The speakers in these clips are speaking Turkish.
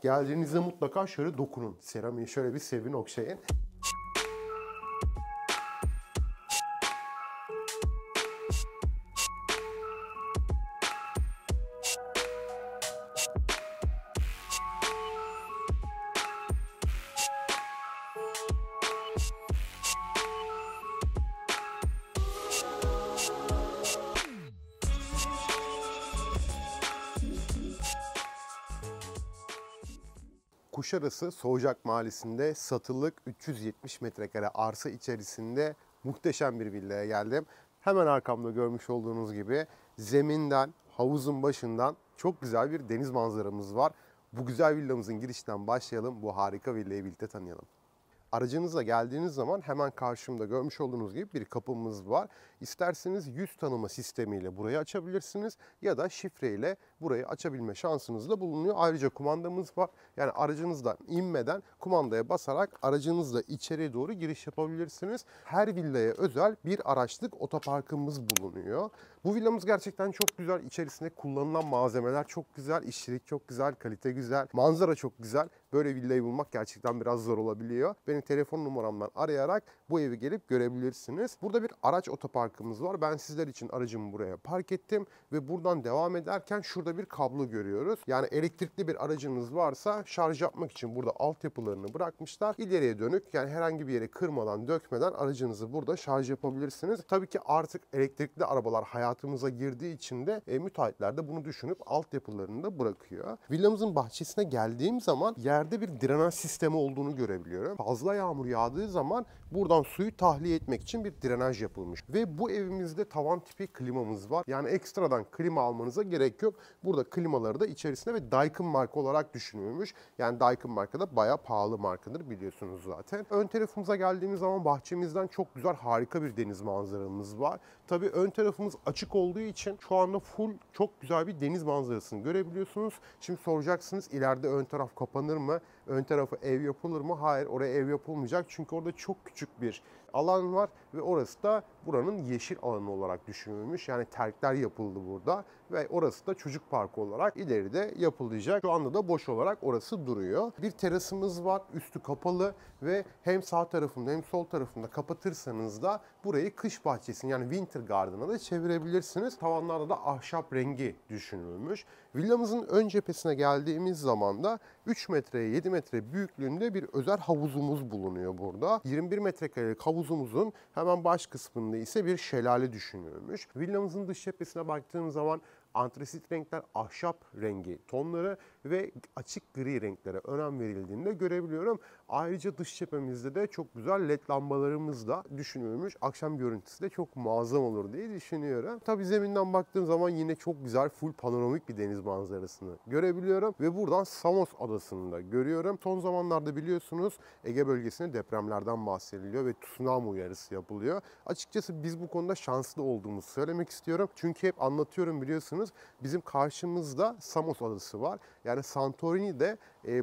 Geldiğinizde mutlaka şöyle dokunun. Seramiği şöyle bir sevin, okşayın. Kuşadası Soğucak Mahallesi'nde satılık 370 metrekare arsa içerisinde muhteşem bir villaya geldim. Hemen arkamda görmüş olduğunuz gibi zeminden, havuzun başından çok güzel bir deniz manzaramız var. Bu güzel villamızın girişinden başlayalım. Bu harika villayı birlikte tanıyalım. Aracınızla geldiğiniz zaman hemen karşımda görmüş olduğunuz gibi bir kapımız var. İsterseniz yüz tanıma sistemiyle burayı açabilirsiniz ya da şifreyle burayı açabilme şansınız da bulunuyor. Ayrıca kumandamız var. Yani aracınızdan inmeden kumandaya basarak aracınızla içeriye doğru giriş yapabilirsiniz. Her villaya özel bir araçlık otoparkımız bulunuyor. Bu villamız gerçekten çok güzel. İçerisinde kullanılan malzemeler çok güzel, işçilik çok güzel, kalite güzel, manzara çok güzel. Böyle villayı bulmak gerçekten biraz zor olabiliyor. Benim telefon numaramdan arayarak bu evi gelip görebilirsiniz. Burada bir araç otoparkımız var. Ben sizler için aracımı buraya park ettim ve buradan devam ederken şurada bir kablo görüyoruz. Yani elektrikli bir aracınız varsa şarj yapmak için burada altyapılarını bırakmışlar. İleriye dönük, yani herhangi bir yere kırmadan, dökmeden aracınızı burada şarj yapabilirsiniz. Tabii ki artık elektrikli arabalar hayatımıza girdiği için de müteahhitler de bunu düşünüp altyapılarını da bırakıyor. Villamızın bahçesine geldiğim zaman yerde bir drenaj sistemi olduğunu görebiliyorum. Fazla yağmur yağdığı zaman buradan suyu tahliye etmek için bir drenaj yapılmış. Ve bu evimizde tavan tipi klimamız var. Yani ekstradan klima almanıza gerek yok. Burada klimaları da içerisinde ve Daikin marka olarak düşünülmüş. Yani Daikin marka da bayağı pahalı markadır, biliyorsunuz zaten. Ön tarafımıza geldiğimiz zaman bahçemizden çok güzel, harika bir deniz manzaramız var. Tabii ön tarafımız açık olduğu için şu anda full çok güzel bir deniz manzarasını görebiliyorsunuz. Şimdi soracaksınız, ileride ön taraf kapanır mı? Ön tarafı ev yapılır mı? Hayır, oraya ev yapılmayacak. Çünkü orada çok küçük bir alan var ve orası da buranın yeşil alanı olarak düşünülmüş. Yani terkler yapıldı burada ve orası da çocuk parkı olarak ileride yapılacak. Şu anda da boş olarak orası duruyor. Bir terasımız var, üstü kapalı ve hem sağ tarafında hem sol tarafında kapatırsanız da burayı kış bahçesine, yani Winter Garden'a da çevirebilirsiniz. Tavanlarda da ahşap rengi düşünülmüş. Villamızın ön cephesine geldiğimiz zaman da 3 metreye 7 metre büyüklüğünde bir özel havuzumuz bulunuyor burada. 21 metrekarelik havuzumuzun hemen baş kısmında ise bir şelale düşünülmüş. Villamızın dış cephesine baktığım zaman antrasit renkler, ahşap rengi tonları ve açık gri renklere önem verildiğini de görebiliyorum. Ayrıca dış cephemizde de çok güzel led lambalarımız da düşünülmüş. Akşam görüntüsü de çok muazzam olur diye düşünüyorum. Tabii zeminden baktığım zaman yine çok güzel full panoramik bir deniz manzarasını görebiliyorum. Ve buradan Samos Adası'nı da görüyorum. Son zamanlarda biliyorsunuz Ege bölgesinde depremlerden bahsediliyor ve tsunami uyarısı yapılıyor. Açıkçası biz bu konuda şanslı olduğumuzu söylemek istiyorum. Çünkü hep anlatıyorum, biliyorsunuz. Bizim karşımızda Samos Adası var. Yani Santorini de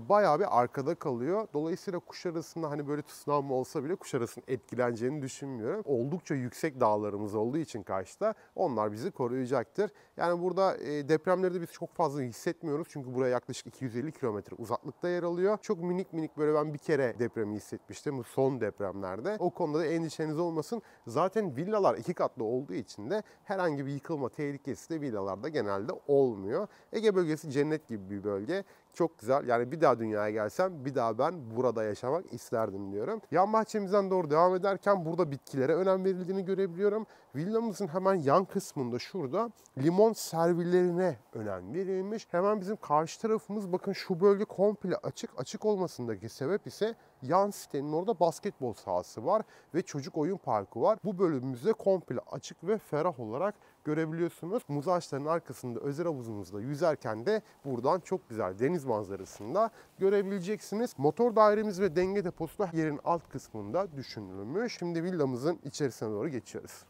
bayağı bir arkada kalıyor. Dolayısıyla Kuşadası'nda hani böyle tsunami olsa bile Kuşadası'nın etkileneceğini düşünmüyorum. Oldukça yüksek dağlarımız olduğu için karşıda onlar bizi koruyacaktır. Yani burada depremleri de biz çok fazla hissetmiyoruz. Çünkü buraya yaklaşık 250 kilometre uzaklıkta yer alıyor. Çok minik minik böyle ben bir kere depremi hissetmiştim bu son depremlerde. O konuda da endişeniz olmasın. Zaten villalar 2 katlı olduğu için de herhangi bir yıkılma tehlikesi de villalarda genelde olmuyor. Ege bölgesi cennet gibi bir bölge. Çok güzel. Yani bir daha dünyaya gelsem bir daha ben burada yaşamak isterdim diyorum. Yan bahçemizden doğru devam ederken burada bitkilere önem verildiğini görebiliyorum. Villamızın hemen yan kısmında şurada limon servilerine önem verilmiş. Hemen bizim karşı tarafımız, bakın şu bölge komple açık. Açık olmasındaki sebep ise yan sitenin orada basketbol sahası var ve çocuk oyun parkı var. Bu bölümümüzde komple açık ve ferah olarak görebiliyorsunuz. Muz ağaçlarının arkasında özel havuzumuzda yüzerken de buradan çok güzel deniz manzarasını da görebileceksiniz. Motor dairemiz ve denge deposu da yerin alt kısmında düşünülmüş. Şimdi villamızın içerisine doğru geçiyoruz.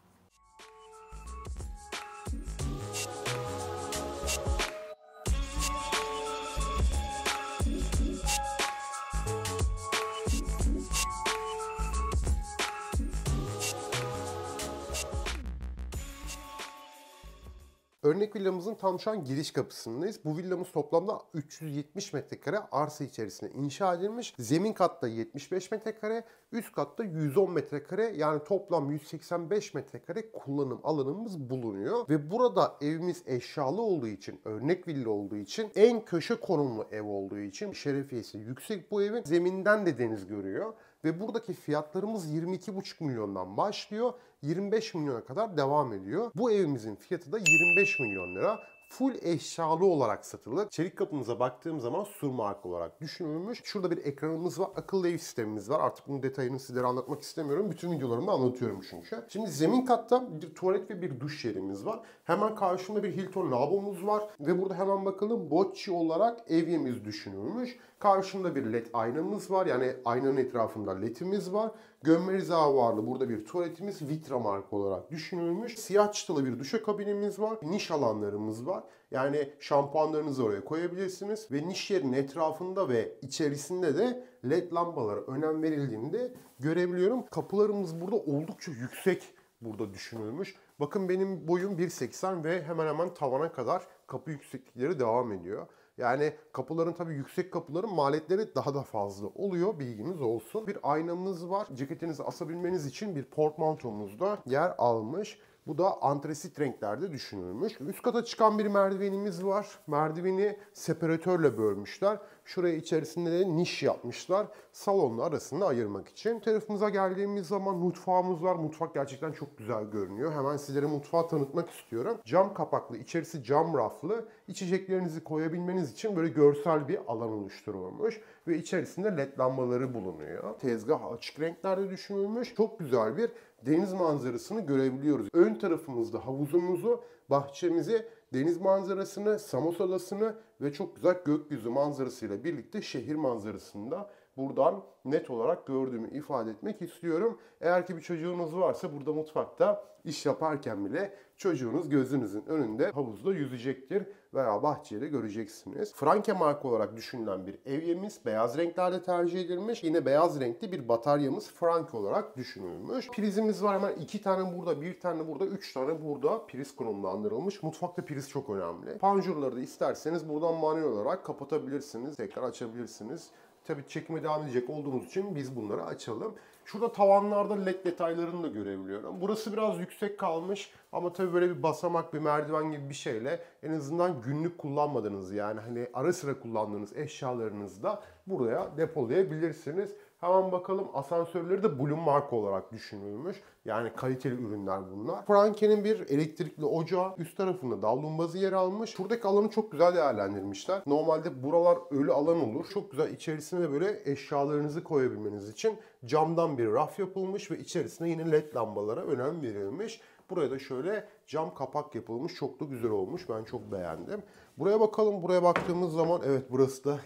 Örnek villamızın tam şu an giriş kapısındayız. Bu villamız toplamda 370 metrekare arsa içerisinde inşa edilmiş. Zemin katta 75 metrekare, üst katta 110 metrekare, yani toplam 185 metrekare kullanım alanımız bulunuyor. Ve burada evimiz eşyalı olduğu için, örnek villa olduğu için, en köşe konumlu ev olduğu için şerefiyesi yüksek bu evin. Zeminden de deniz görüyor. Ve buradaki fiyatlarımız 22,5 milyondan başlıyor. 25 milyona kadar devam ediyor. Bu evimizin fiyatı da 25 milyon lira. Full eşyalı olarak satılır. Çelik kapımıza baktığım zaman sur marka olarak düşünülmüş. Şurada bir ekranımız var. Akıllı ev sistemimiz var. Artık bunun detayını sizlere anlatmak istemiyorum. Bütün videolarımda anlatıyorum çünkü. Şimdi zemin katta bir tuvalet ve bir duş yerimiz var. Hemen karşımda bir Hilton lavabomuz var. Ve burada hemen bakalım bocce olarak evyemiz düşünülmüş. Karşımda bir led aynamız var. Yani aynanın etrafında ledimiz var. Gömme rezervuarlı burada bir tuvaletimiz Vitra marka olarak düşünülmüş. Siyah çıtalı bir duşakabinimiz var. Niş alanlarımız var. Yani şampuanlarınızı oraya koyabilirsiniz. Ve niş yerin etrafında ve içerisinde de led lambalara önem verildiğini de görebiliyorum. Kapılarımız burada oldukça yüksek burada düşünülmüş. Bakın benim boyum 1.80 ve hemen hemen tavana kadar kapı yükseklikleri devam ediyor. Yani kapıların, tabii yüksek kapıların maliyetleri daha da fazla oluyor, bilginiz olsun. Bir aynamız var. Ceketinizi asabilmeniz için bir portmantomuz da yer almış. Bu da antresit renklerde düşünülmüş. Üst kata çıkan bir merdivenimiz var. Merdiveni separatörle bölmüşler. Şuraya içerisinde de niş yapmışlar. Salonla arasında ayırmak için. Tarafımıza geldiğimiz zaman mutfağımız var. Mutfak gerçekten çok güzel görünüyor. Hemen sizlere mutfağı tanıtmak istiyorum. Cam kapaklı, içerisi cam raflı. İçeceklerinizi koyabilmeniz için böyle görsel bir alan oluşturulmuş. Ve içerisinde led lambaları bulunuyor. Tezgah açık renklerde düşünülmüş. Çok güzel bir deniz manzarasını görebiliyoruz. Ön tarafımızda havuzumuzu, bahçemizi, deniz manzarasını, Samos Adası'nı ve çok güzel gökyüzü manzarasıyla birlikte şehir manzarasını da buradan net olarak gördüğümü ifade etmek istiyorum. Eğer ki bir çocuğunuz varsa burada mutfakta iş yaparken bile çocuğunuz gözünüzün önünde havuzda yüzecektir veya bahçede göreceksiniz. Franke marka olarak düşünülen bir evyemiz beyaz renklerde tercih edilmiş. Yine beyaz renkli bir bataryamız Franke olarak düşünülmüş. Prizimiz var, hemen 2 tane burada, 1 tane burada, 3 tane burada priz konumlandırılmış. Mutfakta priz çok önemli. Panjurları da isterseniz buradan manuel olarak kapatabilirsiniz, tekrar açabilirsiniz. Tabii çekime devam edecek olduğumuz için biz bunları açalım. Şurada tavanlarda led detaylarını da görebiliyorum. Burası biraz yüksek kalmış ama tabii böyle bir basamak, bir merdiven gibi bir şeyle en azından günlük kullanmadığınız, yani hani ara sıra kullandığınız eşyalarınızı da buraya depolayabilirsiniz. Hemen bakalım, asansörleri de Blum marka olarak düşünülmüş. Yani kaliteli ürünler bunlar. Franke'nin bir elektrikli ocağı, üst tarafında davlumbazı yer almış. Şuradaki alanı çok güzel değerlendirmişler. Normalde buralar ölü alan olur. Çok güzel, içerisine de böyle eşyalarınızı koyabilmeniz için camdan bir raf yapılmış ve içerisine yine led lambalara önem verilmiş. Buraya da şöyle cam kapak yapılmış. Çok da güzel olmuş. Ben çok beğendim. Buraya bakalım. Buraya baktığımız zaman evet, burası da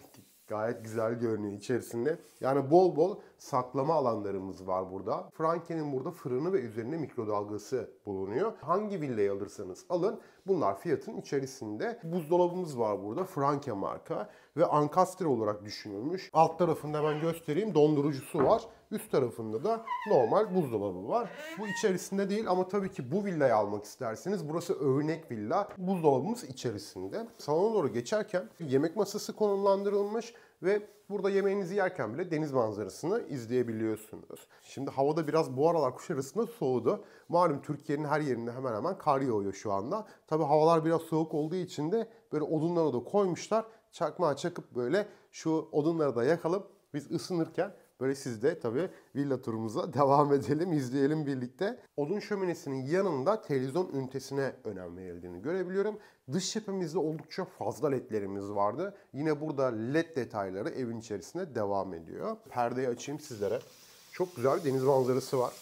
gayet güzel görünüyor içerisinde. Yani bol bol saklama alanlarımız var burada. Franke'nin burada fırını ve üzerinde mikrodalgası bulunuyor. Hangi villayı alırsanız alın, bunlar fiyatın içerisinde. Buzdolabımız var burada. Franke marka ve ankastre olarak düşünülmüş. Alt tarafında hemen göstereyim, dondurucusu var. Üst tarafında da normal buzdolabı var. Bu içerisinde değil ama tabii ki bu villayı almak isterseniz burası örnek villa. Buzdolabımız içerisinde. Salona doğru geçerken yemek masası konumlandırılmış ve burada yemeğinizi yerken bile deniz manzarasını izleyebiliyorsunuz. Şimdi havada biraz bu aralar Kuşadası'nda soğudu. Malum Türkiye'nin her yerinde hemen hemen kar yağıyor şu anda. Tabii havalar biraz soğuk olduğu için de böyle odunları da koymuşlar. Çakmağa çakıp böyle şu odunları da yakalım. Biz ısınırken böyle siz de tabii villa turumuza devam edelim, izleyelim birlikte. Odun şöminesinin yanında televizyon ünitesine önem verildiğini görebiliyorum. Dış cephemizde oldukça fazla ledlerimiz vardı. Yine burada led detayları evin içerisinde devam ediyor. Perdeyi açayım sizlere. Çok güzel bir deniz manzarası var.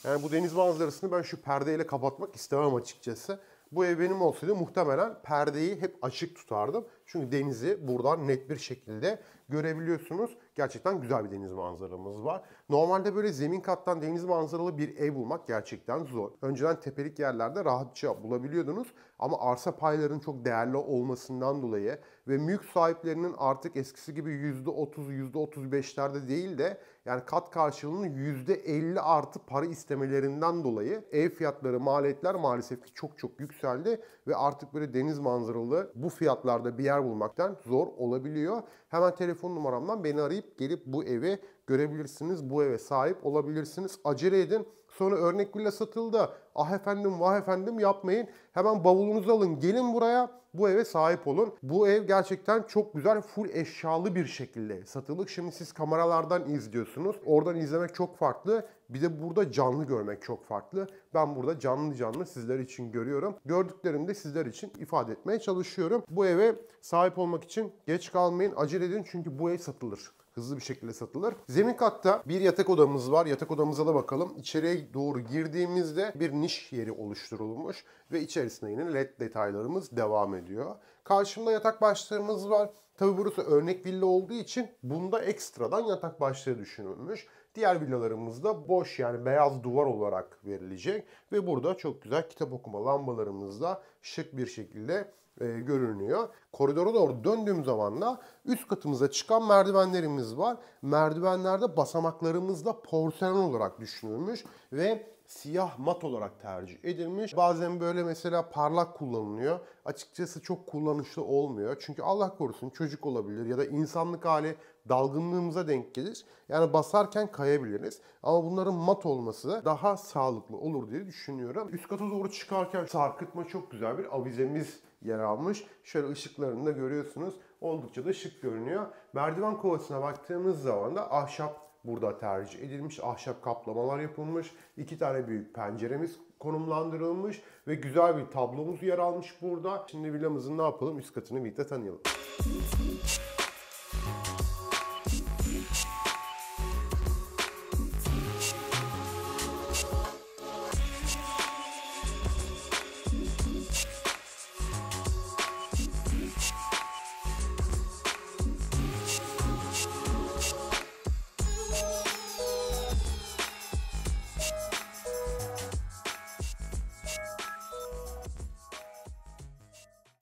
Yani bu deniz manzarasını ben şu perdeyle kapatmak istemem açıkçası. Bu ev benim olsaydı muhtemelen perdeyi hep açık tutardım. Çünkü denizi buradan net bir şekilde görebiliyorsunuz. Gerçekten güzel bir deniz manzaramız var. Normalde böyle zemin kattan deniz manzaralı bir ev bulmak gerçekten zor. Önceden tepelik yerlerde rahatça bulabiliyordunuz. Ama arsa paylarının çok değerli olmasından dolayı ve mülk sahiplerinin artık eskisi gibi %30, %35'lerde değil de yani kat karşılığının %50 artı para istemelerinden dolayı ev fiyatları, maliyetler maalesef ki çok yükseldi ve artık böyle deniz manzaralı bu fiyatlarda bir yer bulmaktan zor olabiliyor. Hemen telefon numaramdan beni arayıp gelip bu evi görebilirsiniz. Bu eve sahip olabilirsiniz. Acele edin. Sonra örnek villa satıldı. Ah efendim, vah efendim yapmayın. Hemen bavulunuzu alın. Gelin buraya. Bu eve sahip olun. Bu ev gerçekten çok güzel, full eşyalı bir şekilde satılık. Şimdi siz kameralardan izliyorsunuz. Oradan izlemek çok farklı. Bir de burada canlı görmek çok farklı. Ben burada canlı sizler için görüyorum. Gördüklerimi de sizler için ifade etmeye çalışıyorum. Bu eve sahip olmak için geç kalmayın, acele edin çünkü bu ev satılır. Hızlı bir şekilde satılır. Zemin katta bir yatak odamız var. Yatak odamıza da bakalım. İçeriye doğru girdiğimizde bir niş yeri oluşturulmuş ve içerisinde yine led detaylarımız devam ediyor. Karşımda yatak başlığımız var. Tabi burası örnek villa olduğu için bunda ekstradan yatak başlığı düşünülmüş. Diğer villalarımızda boş yani beyaz duvar olarak verilecek ve burada çok güzel kitap okuma lambalarımız da şık bir şekilde görünüyor. Koridora doğru döndüğüm zaman da üst katımıza çıkan merdivenlerimiz var. Merdivenlerde basamaklarımız da porselen olarak düşünülmüş ve siyah mat olarak tercih edilmiş. Bazen böyle mesela parlak kullanılıyor. Açıkçası çok kullanışlı olmuyor. Çünkü Allah korusun çocuk olabilir ya da insanlık hali dalgınlığımıza denk gelir. Yani basarken kayabiliriz. Ama bunların mat olması daha sağlıklı olur diye düşünüyorum. Üst kata doğru çıkarken sarkıtma çok güzel bir avizemiz yer almış. Şöyle ışıklarını da görüyorsunuz. Oldukça da şık görünüyor. Merdiven kovasına baktığımız zaman da ahşap burada tercih edilmiş. Ahşap kaplamalar yapılmış. 2 tane büyük penceremiz konumlandırılmış ve güzel bir tablomuz yer almış burada. Şimdi villamızın ne yapalım? Üst katını birlikte tanıyalım.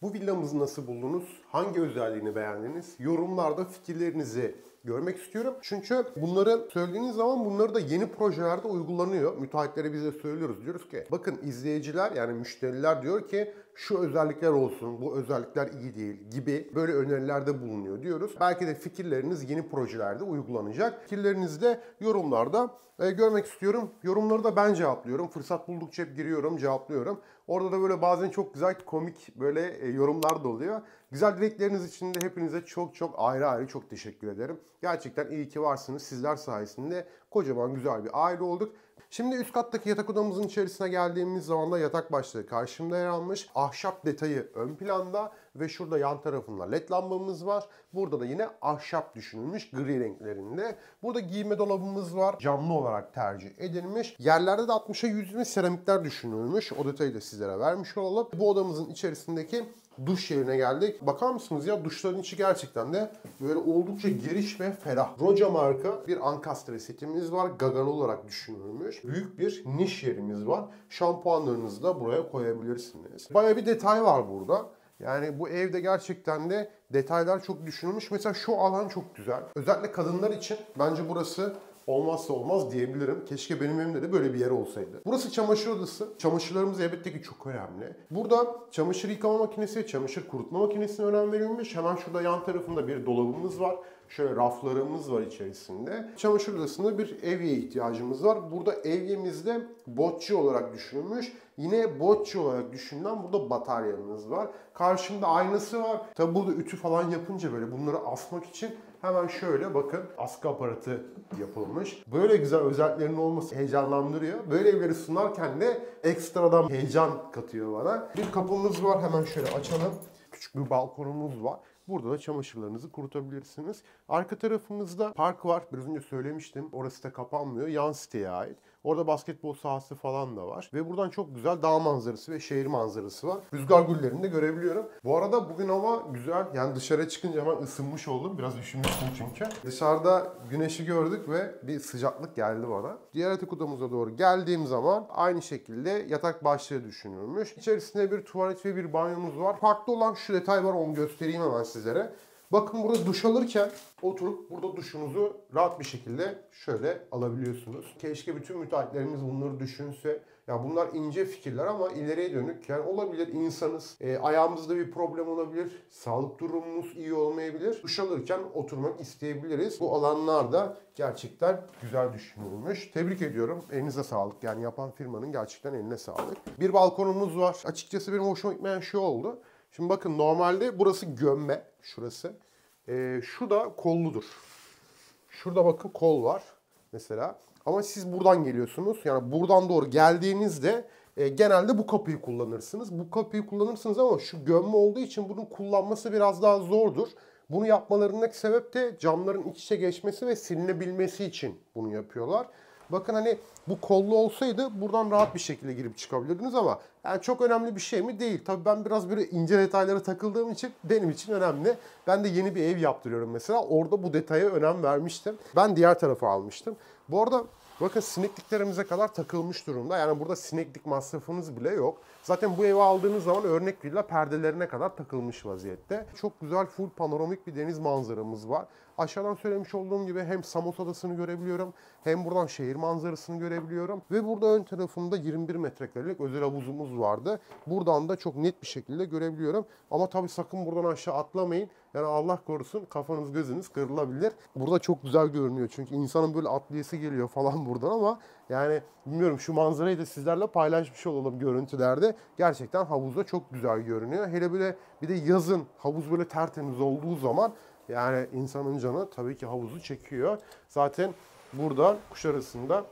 Bu villamızı nasıl buldunuz? Hangi özelliğini beğendiniz? Yorumlarda fikirlerinizi görmek istiyorum. Çünkü bunları söylediğiniz zaman bunları da yeni projelerde uygulanıyor. Müteahhitlere biz de söylüyoruz. Diyoruz ki bakın izleyiciler yani müşteriler diyor ki şu özellikler olsun, bu özellikler iyi değil gibi böyle önerilerde bulunuyor diyoruz. Belki de fikirleriniz yeni projelerde uygulanacak. Fikirlerinizi de yorumlarda görmek istiyorum. Yorumları da ben cevaplıyorum. Fırsat buldukça hep giriyorum, cevaplıyorum. Orada da böyle bazen çok güzel komik böyle yorumlar da oluyor. Güzel dilekleriniz için de hepinize çok ayrı çok teşekkür ederim. Gerçekten iyi ki varsınız. Sizler sayesinde kocaman güzel bir aile olduk. Şimdi üst kattaki yatak odamızın içerisine geldiğimiz zaman da yatak başlığı karşımda yer almış. Ahşap detayı ön planda ve şurada yan tarafında led lambamız var. Burada da yine ahşap düşünülmüş gri renklerinde. Burada giyinme dolabımız var. Camlı olarak tercih edilmiş. Yerlerde de 60'a 120 seramikler düşünülmüş. O detayı da sizlere vermiş olalım. Bu odamızın içerisindeki duş yerine geldik. Bakar mısınız ya duşların içi gerçekten de böyle oldukça geniş ve ferah. Roca marka bir ankastre setimiz var. Gagano olarak düşünülmüş. Büyük bir niş yerimiz var. Şampuanlarınızı da buraya koyabilirsiniz. Baya bir detay var burada. Yani bu evde gerçekten de detaylar çok düşünülmüş. Mesela şu alan çok güzel. Özellikle kadınlar için bence burası olmazsa olmaz diyebilirim. Keşke benim evimde de böyle bir yer olsaydı. Burası çamaşır odası. Çamaşırlarımız elbette ki çok önemli. Burada çamaşır yıkama makinesi, çamaşır kurutma makinesine önem verilmiş. Hemen şurada yan tarafında bir dolabımız var. Şöyle raflarımız var içerisinde. Çamaşır odasında bir evye ihtiyacımız var. Burada evyemizde botçi olarak düşünülmüş. Yine botçi olarak düşünülen burada bataryamız var. Karşımda aynası var. Tabi burada ütü falan yapınca böyle bunları asmak için hemen şöyle bakın askı aparatı yapılmış. Böyle güzel özelliklerinin olması heyecanlandırıyor. Böyle evleri sunarken de ekstradan heyecan katıyor bana. Bir kapımız var, hemen şöyle açalım. Küçük bir balkonumuz var. Burada da çamaşırlarınızı kurutabilirsiniz. Arka tarafımızda park var. Biraz önce söylemiştim. Orası da kapanmıyor. Yan siteye ait. Orada basketbol sahası falan da var. Ve buradan çok güzel dağ manzarası ve şehir manzarası var. Rüzgar güllerini de görebiliyorum. Bu arada bugün hava güzel. Yani dışarı çıkınca hemen ısınmış oldum. Biraz üşümüştüm çünkü. Dışarıda güneşi gördük ve bir sıcaklık geldi bana. Diğer yatak odamıza doğru geldiğim zaman aynı şekilde yatak başlığı düşünülmüş. İçerisinde bir tuvalet ve bir banyomuz var. Farklı olan şu detay var, onu göstereyim hemen sizlere. Bakın burada duş alırken oturup burada duşunuzu rahat bir şekilde şöyle alabiliyorsunuz. Keşke bütün müteahhitlerimiz bunları düşünse. Ya bunlar ince fikirler ama ileriye dönük yani olabilir, insanız. Ayağımızda bir problem olabilir. Sağlık durumumuz iyi olmayabilir. Duş alırken oturmak isteyebiliriz. Bu alanlar da gerçekten güzel düşünülmüş. Tebrik ediyorum. Elinize sağlık. Yani yapan firmanın gerçekten eline sağlık. Bir balkonumuz var. Açıkçası benim hoşuma gitmeyen şey oldu. Şimdi bakın normalde burası gömme. Şurası. Şu da kolludur. Şurada bakın kol var mesela. Ama siz buradan geliyorsunuz. Yani buradan doğru geldiğinizde genelde bu kapıyı kullanırsınız. Bu kapıyı kullanırsınız ama şu gömme olduğu için bunun kullanması biraz daha zordur. Bunu yapmalarındaki sebep de camların iç içe geçmesi ve silinebilmesi için bunu yapıyorlar. Bakın hani bu kollu olsaydı buradan rahat bir şekilde girip çıkabilirdiniz ama yani çok önemli bir şey mi? Değil. Tabii ben biraz böyle ince detaylara takıldığım için benim için önemli. Ben de yeni bir ev yaptırıyorum mesela. Orada bu detaya önem vermiştim. Ben diğer tarafa almıştım. Bu arada bakın sinekliklerimize kadar takılmış durumda. Yani burada sineklik masrafınız bile yok. Zaten bu evi aldığınız zaman örnek villa perdelerine kadar takılmış vaziyette. Çok güzel full panoramik bir deniz manzaramız var. Aşağıdan söylemiş olduğum gibi hem Samos Adası'nı görebiliyorum hem buradan şehir manzarasını görebiliyorum. Ve burada ön tarafımda 21 metrekarelik özel havuzumuz vardı. Buradan da çok net bir şekilde görebiliyorum. Ama tabii sakın buradan aşağı atlamayın. Yani Allah korusun kafanız gözünüz kırılabilir. Burada çok güzel görünüyor çünkü insanın böyle atlayası geliyor falan buradan ama yani bilmiyorum şu manzarayı da sizlerle paylaşmış olalım görüntülerde. Gerçekten havuzda çok güzel görünüyor. Hele böyle bir de yazın havuz böyle tertemiz olduğu zaman yani insanın canı tabii ki havuzu çekiyor. Zaten buradan Kuşadası'nda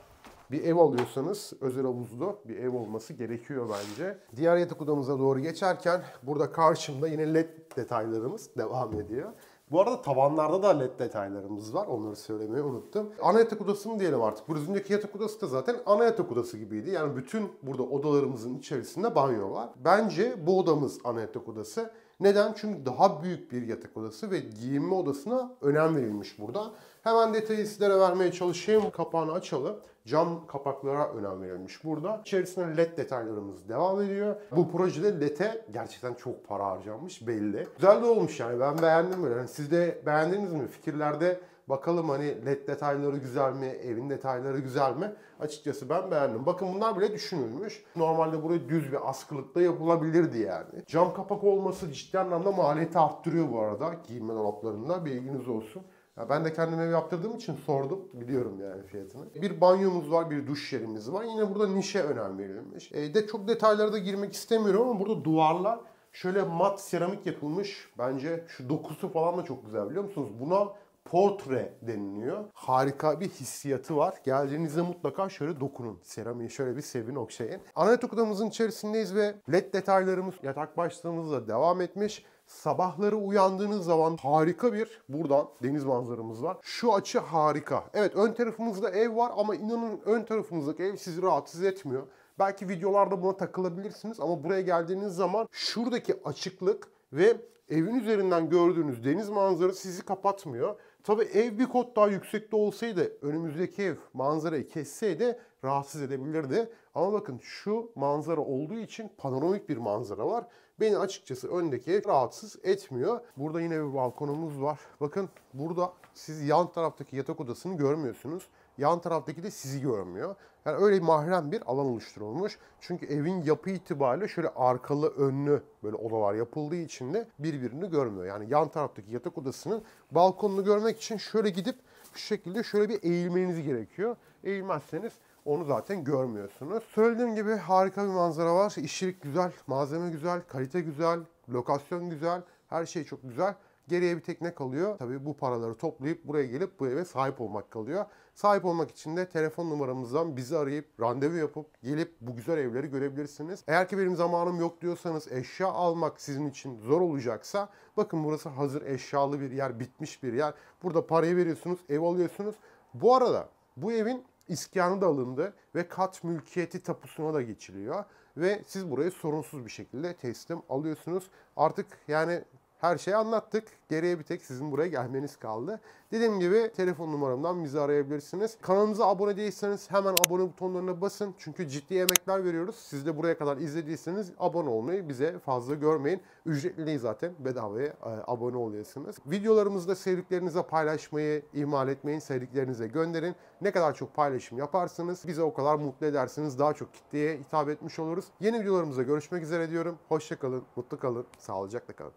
bir ev alıyorsanız özel havuzlu bir ev olması gerekiyor bence. Diğer yatak odamıza doğru geçerken burada karşımda yine led detaylarımız devam ediyor. Bu arada tavanlarda da led detaylarımız var. Onları söylemeyi unuttum. Ana yatak odası mı diyelim artık. Biraz önceki yatak odası da zaten ana yatak odası gibiydi. Yani bütün burada odalarımızın içerisinde banyo var. Bence bu odamız ana yatak odası. Neden? Çünkü daha büyük bir yatak odası ve giyinme odasına önem verilmiş burada. Hemen detayı sizlere vermeye çalışayım. Kapağını açalım. Cam kapaklara önem verilmiş burada. İçerisinde led detaylarımız devam ediyor. Bu projede led'e gerçekten çok para harcanmış belli. Güzel de olmuş yani, ben beğendim böyle. Yani siz de beğendiniz mi? Fikirlerde bakalım hani led detayları güzel mi? Evin detayları güzel mi? Açıkçası ben beğendim. Bakın bunlar bile düşünülmüş. Normalde buraya düz bir askılıkta yapılabilirdi yani. Cam kapak olması ciddi anlamda maliyeti arttırıyor bu arada. Giyinme dolaplarında, bilginiz olsun. Ya ben de kendim ev yaptırdığım için sordum. Biliyorum yani fiyatını. Bir banyomuz var, bir duş yerimiz var. Yine burada nişe önem verilmiş. Çok detaylara da girmek istemiyorum ama burada duvarlar şöyle mat seramik yapılmış. Bence şu dokusu falan da çok güzel, biliyor musunuz? Buna portre deniliyor. Harika bir hissiyatı var. Geldiğinizde mutlaka şöyle dokunun. Seramiği şöyle bir sevin, okşayın. Ana yatak odamızın içerisindeyiz ve led detaylarımız yatak başlığımızla devam etmiş. Sabahları uyandığınız zaman harika bir buradan deniz manzaramız var. Şu açı harika. Evet, ön tarafımızda ev var ama inanın ön tarafımızdaki ev sizi rahatsız etmiyor. Belki videolarda buna takılabilirsiniz ama buraya geldiğiniz zaman şuradaki açıklık ve evin üzerinden gördüğünüz deniz manzarası sizi kapatmıyor. Tabii ev bir kod daha yüksekte olsaydı, önümüzdeki ev manzarayı kesseydi rahatsız edebilirdi. Ama bakın şu manzara olduğu için panoramik bir manzara var. Beni açıkçası öndeki ev rahatsız etmiyor. Burada yine bir balkonumuz var. Bakın burada siz yan taraftaki yatak odasını görmüyorsunuz. Yan taraftaki de sizi görmüyor. Yani öyle mahrem bir alan oluşturulmuş. Çünkü evin yapı itibariyle şöyle arkalı önlü böyle odalar yapıldığı için de birbirini görmüyor. Yani yan taraftaki yatak odasının balkonunu görmek için şöyle gidip şu şekilde şöyle bir eğilmeniz gerekiyor. Eğilmezseniz onu zaten görmüyorsunuz. Söylediğim gibi harika bir manzara var. İşçilik güzel, malzeme güzel, kalite güzel, lokasyon güzel, her şey çok güzel. Geriye bir tek ne kalıyor? Tabii bu paraları toplayıp buraya gelip bu eve sahip olmak kalıyor. Sahip olmak için de telefon numaramızdan bizi arayıp randevu yapıp gelip bu güzel evleri görebilirsiniz. Eğer ki benim zamanım yok diyorsanız, eşya almak sizin için zor olacaksa bakın burası hazır eşyalı bir yer, bitmiş bir yer. Burada parayı veriyorsunuz, ev alıyorsunuz. Bu arada bu evin iskanı da alındı ve kat mülkiyeti tapusuna da geçiliyor. Ve siz burayı sorunsuz bir şekilde teslim alıyorsunuz. Artık yani her şeyi anlattık. Geriye bir tek sizin buraya gelmeniz kaldı. Dediğim gibi telefon numaramdan bizi arayabilirsiniz. Kanalımıza abone değilseniz hemen abone butonlarına basın. Çünkü ciddi emekler veriyoruz. Siz de buraya kadar izlediyseniz abone olmayı bize fazla görmeyin. Ücretli değil zaten. Bedavaya abone oluyorsunuz. Videolarımızda sevdiklerinize paylaşmayı ihmal etmeyin. Sevdiklerinize gönderin. Ne kadar çok paylaşım yaparsanız bize o kadar mutlu edersiniz. Daha çok kitleye hitap etmiş oluruz. Yeni videolarımızda görüşmek üzere diyorum. Hoşça kalın, mutlu kalın, sağlıcakla kalın.